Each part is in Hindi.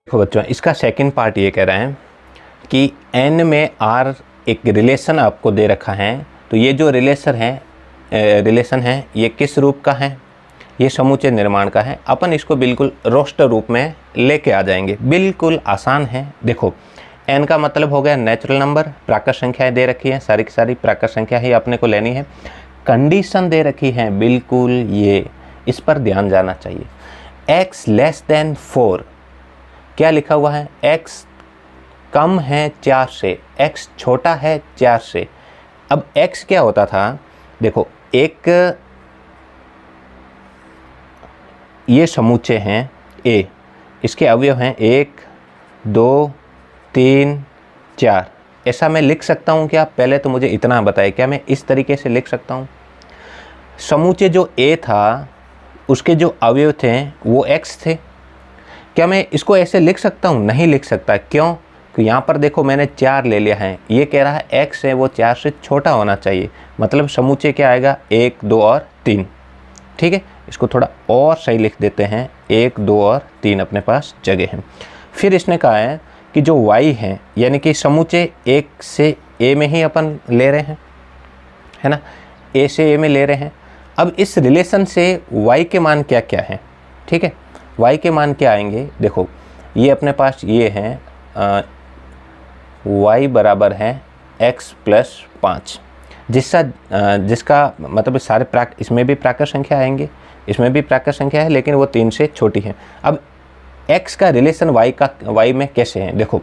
देखो बच्चों, इसका सेकंड पार्ट ये कह रहा है कि n में r एक रिलेशन आपको दे रखा है। तो ये जो रिलेशन है ये किस रूप का है? ये समुच्चय निर्माण का है। अपन इसको बिल्कुल रोस्टर रूप में लेके आ जाएंगे। बिल्कुल आसान है। देखो, n का मतलब हो गया नेचुरल नंबर, प्राकृत संख्याएं दे रखी हैं, सारी की सारी प्राकृत संख्या ही अपने को लेनी है। कंडीशन दे रखी है बिल्कुल, ये इस पर ध्यान जाना चाहिए। x लेस देन 4, क्या लिखा हुआ है? x कम है 4 से, x छोटा है 4 से। अब x क्या होता था? देखो, एक ये समुच्चय हैं A, इसके अवयव हैं 1 2 3 4। ऐसा मैं लिख सकता हूँ क्या? पहले तो मुझे इतना बताए, क्या मैं इस तरीके से लिख सकता हूँ? समुच्चय जो A था उसके जो अवयव थे वो x थे। क्या मैं इसको ऐसे लिख सकता हूँ? नहीं लिख सकता। क्यों? कि यहाँ पर देखो मैंने 4 ले लिया है, ये कह रहा है x है वो 4 से छोटा होना चाहिए। मतलब समुच्चय क्या आएगा? 1 2 और 3। ठीक है, इसको थोड़ा और सही लिख देते हैं। 1 2 और 3 अपने पास जगह है। फिर इसने कहा है कि जो y है, यानी कि समुच्चय 1 से a में ही अपन ले रहे हैं, है ना, a से a में ले रहे हैं। अब इस रिलेशन से y के मान क्या क्या हैं? ठीक है, y के मान क्या आएंगे? देखो, ये अपने पास ये हैं y बराबर है x प्लस 5, जिसका मतलब सारे इसमें भी प्राकृत संख्या आएंगे, इसमें भी प्राकृत संख्या है, लेकिन वो 3 से छोटी है। अब x का रिलेशन y में कैसे है? देखो,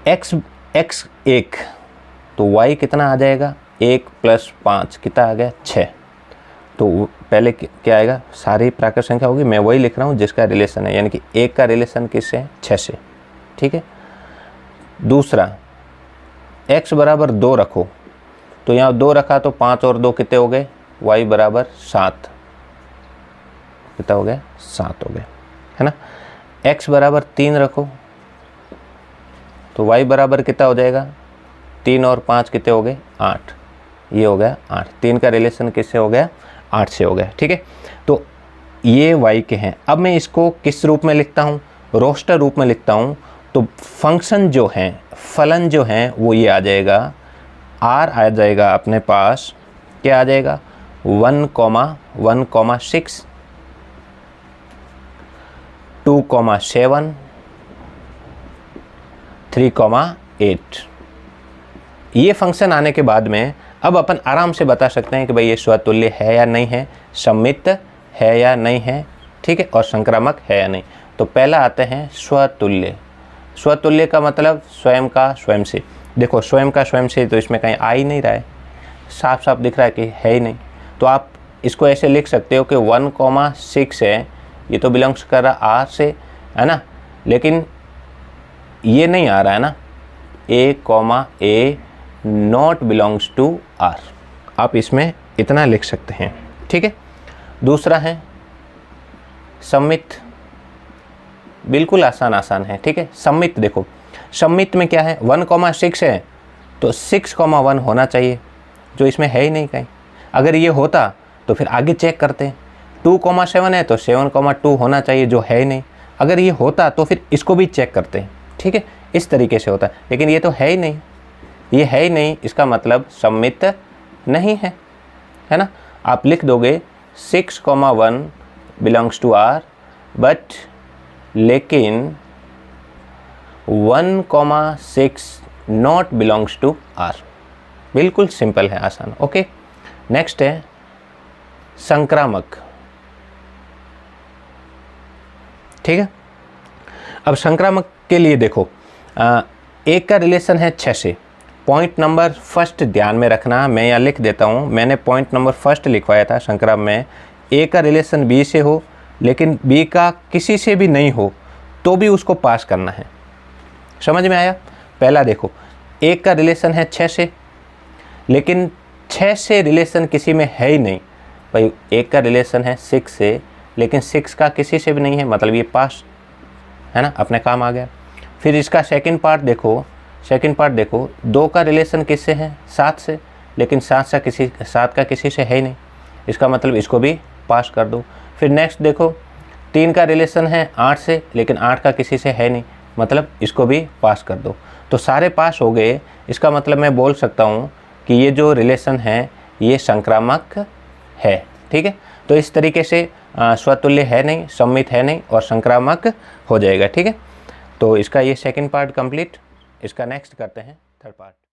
x 1, तो y कितना आ जाएगा? 1 प्लस 5 कितना आ गया? 6। तो पहले क्या आएगा? सारी प्राकृत संख्या होगी। मैं वही लिख रहा हूँ जिसका रिलेशन है, यानी कि 1 का रिलेशन किससे है? 6 से। ठीक है। दूसरा, x बराबर 2 रखो, तो यहाँ 2 रखा तो 5 और 2 कितने हो गए? y बराबर 7। कितना हो गया? 7 हो गया, है ना। x बराबर 3 रखो, तो y बराबर कितना हो जाएगा? 3 और 5 कितने हो गए? 8। ये हो गया 8। 3 का रिलेशन किससे हो गया? 8 से हो गया। ठीक है, तो ये y के हैं। अब मैं इसको किस रूप में लिखता हूँ? रोस्टर रूप में लिखता हूँ। तो फंक्शन जो हैं, फलन जो हैं, वो ये आ जाएगा, r आ जाएगा अपने पास, क्या आ जाएगा? 1, 1,6, 2, 7, 3,8। ये फंक्शन आने के बाद में अब अपन आराम से बता सकते हैं कि भाई ये स्वतुल्य है या नहीं है, सममित है या नहीं है, ठीक है, और संक्रामक है या नहीं। तो पहला आते हैं स्वतुल्य। स्वतुल्य का मतलब स्वयं का स्वयं से। देखो, स्वयं का स्वयं से तो इसमें कहीं आ ही नहीं रहा है, साफ साफ दिख रहा है कि है ही नहीं। तो आप इसको ऐसे लिख सकते हो कि 1,6 है, ये तो बिलोंग्स कर रहा आर से, है ना, लेकिन ये नहीं आ रहा है ना, a, not belongs to R. आप इसमें इतना लिख सकते हैं। ठीक है। दूसरा है सम्मित। बिल्कुल आसान है। ठीक है, सम्मित। देखो, सम्मित में क्या है? 1,6 है तो 6,1 होना चाहिए, जो इसमें है ही नहीं कहीं। अगर ये होता तो फिर आगे चेक करते हैं। 2,7 है तो 7,2 होना चाहिए, जो है ही नहीं। अगर ये होता तो फिर इसको भी चेक करते हैं। ठीक है, इस तरीके से होता है, लेकिन ये तो है ही नहीं। ये है ही नहीं, इसका मतलब सम्मित नहीं है, है ना। आप लिख दोगे 6,1 बिलोंग्स टू आर, बट लेकिन 1,6 नॉट बिलोंग्स टू आर। बिल्कुल सिंपल है, आसान। ओके, नेक्स्ट है संक्रामक। ठीक है, अब संक्रामक के लिए देखो, एक का रिलेशन है 6 से। पॉइंट नंबर फर्स्ट ध्यान में रखना, मैं यहाँ लिख देता हूँ। मैंने पॉइंट नंबर फर्स्ट लिखवाया था संक्रामक में, ए का रिलेशन बी से हो, लेकिन बी का किसी से भी नहीं हो तो भी उसको पास करना है। समझ में आया? पहला देखो, एक का रिलेशन है 6 से, लेकिन 6 से रिलेशन किसी में है ही नहीं। भाई, एक का रिलेशन है 6 से, लेकिन 6 का किसी से भी नहीं है, मतलब ये पास है ना, अपने काम आ गया। फिर इसका सेकंड पार्ट देखो, 2 का रिलेशन किससे है? 7 से, लेकिन 7 का किसी से है ही नहीं, इसका मतलब इसको भी पास कर दो। फिर नेक्स्ट देखो, 3 का रिलेशन है 8 से, लेकिन 8 का किसी से है नहीं, मतलब इसको भी पास कर दो। तो सारे पास हो गए। इसका मतलब मैं बोल सकता हूँ कि ये जो रिलेशन है ये संक्रामक है। ठीक है, तो इस तरीके से स्वतुल्य है नहीं, सममित है नहीं और संक्रामक हो जाएगा। ठीक है, तो इसका ये सेकंड पार्ट कंप्लीट। इसका नेक्स्ट करते हैं थर्ड पार्ट।